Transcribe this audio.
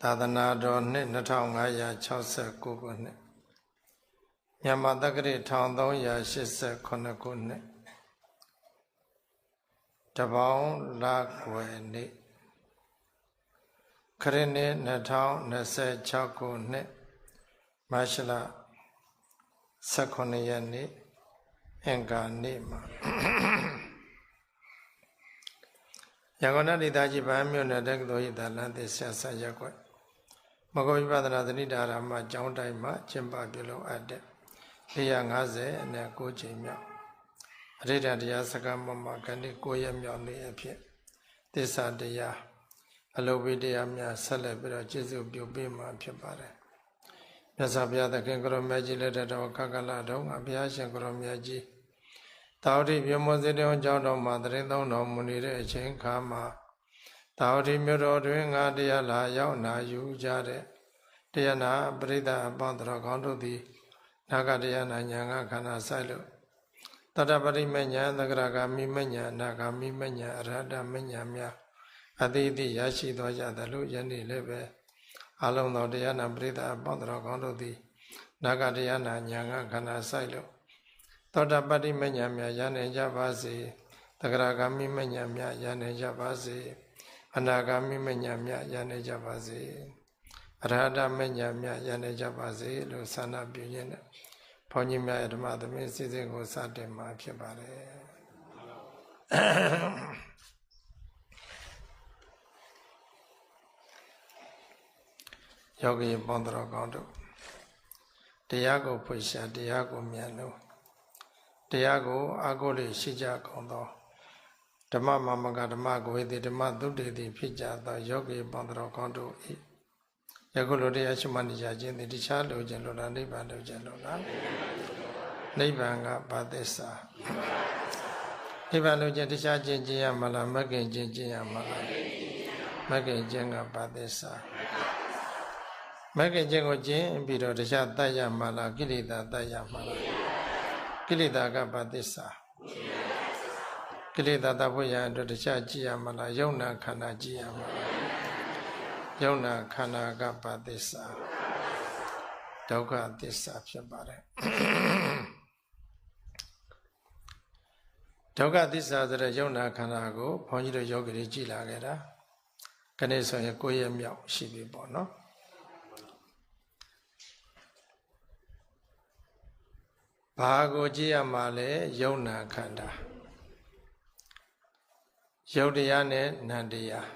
သာသနာတော်နှစ်2569ခုနှစ်မြန်မာတက္ကရာ1389ခုနှစ်တပေါင်းလကွယ်နေ့ခရစ်နှစ်2026ခုနှစ်မတ်လ18ရက်နေ့အင်္ဂါနေ့မှာရန်ကုန်တိုင်းဒေသကြီးဗဟန်းမြို့နယ်တက္ကသိုလ်၏သာလန်သစ်ဆရာဆရာရက်ကွယ်မဂ္ဂဝိပဿနာသတိဒါရမကျောင်းတိုင်းမှာကျင်းပပြုလုပ်အပ်တဲ့450နဲ့9ချိန်မြောက်အဋ္ဌာတရားစကားမမခဏ9ရက်မြောက်နေ့အဖြစ်သစ္စာတရားအလုပိတရားများဆက်လက်ပြီးတော့ကျေးဇူးပြုပေးမှာဖြစ်ပါတယ်မြတ်စွာဘုရားသခင်ကိုရောမြတ်ကြီးလက်တော်ခက္ကလတော်ငါဘုရားရှင်ကိုရောမြတ်ကြီးတာဝတိပြမောစေတောကျောင်းတော်မှာတရင်သုံးတော်မူနေတဲ့အချိန်ခါမှာတာဝတိမြို့တော်တွင်ငါတရားလာရောက်နာယူကြတဲ့တရားနာပရိသတ်အပေါင်းတော်ကောင်းတို့သည်နာဂတရားနာညာငါခန္ဓာဆိုင်လို့တတပရိမညာသကရဂာမိမညာအနာဂာမိမညာအရဟတမညာများအတိအတိရရှိသောကြသလိုယနေ့လည်းပဲအလုံးသောတရားနာပရိသတ်အပေါင်းတော်ကောင်းတို့သည်နာဂတရားနာညာငါခန္ဓာဆိုင်လို့သောတာပတ္တိမညာများရနိုင်ကြပါစေသကရာဂမိမညာများရနိုင်ကြပါစေအနာဂမိမညာများရနိုင်ကြပါစေအရဟတမညာများရနိုင်ကြပါစေလို့ဆန္ဒပြုရင်းနဲ့ဘုန်းကြီးများဓမ္မသမီးစီစဉ်ကိုစတင်မှာဖြစ်ပါတယ်ယောဂီပေါင်းတော်ကောင်းတို့တရားကိုဖွင့်ရှာတရားကိုမြန်လို့တရားကိုအာကိုလေးရှိကြကောင်းသောဓမ္မမမကဓမ္မကိုဝေတိဓမ္မသုတေတိဖြစ်ကြသောယောဂီပေါင်းတော်ကောင်းတို့ဤယခုလိုတရားရှိမှနေကြခြင်းသည်တခြားလိုခြင်းလိုလားနိဗ္ဗာန်လိုခြင်းလိုလားနိဗ္ဗာန်ကဘာသစ္စာနိဗ္ဗာန်လိုခြင်းတခြားခြင်းကျင့်ရမလားမဂ္ဂင်ခြင်းကျင့်ရမလားမဂ္ဂင်ခြင်းကဘာသစ္စာမဂ္ဂင်ခြင်းကိုကျင့်ပြီးတော့တခြားတတ်ရမလားကိလေသာတတ်ရမလားကိလေသာကဘာသစ္စာကိလေသာတတ်ဖို့ရအတွက်တခြားကြည့်ရမလားယုံနာခန္ဓာကြည့်ရမလားယုံနာခန္ဓာကဘာသစ္စာဒုက္ခသစ္စာဖြစ်ပါတယ်ဒုက္ခသစ္စာဆိုတဲ့ယုံနာခန္ဓာကိုဘုန်းကြီးတို့ယောဂီတွေကြည်လာခဲ့တာခဏဆိုရင်9ရက်မြောက်ရှိပြီပေါ့နော်ဘာကိုကြည့်ရမှာလဲယုံနာခန္ဓာယုတ်တရားနဲ့နံတရား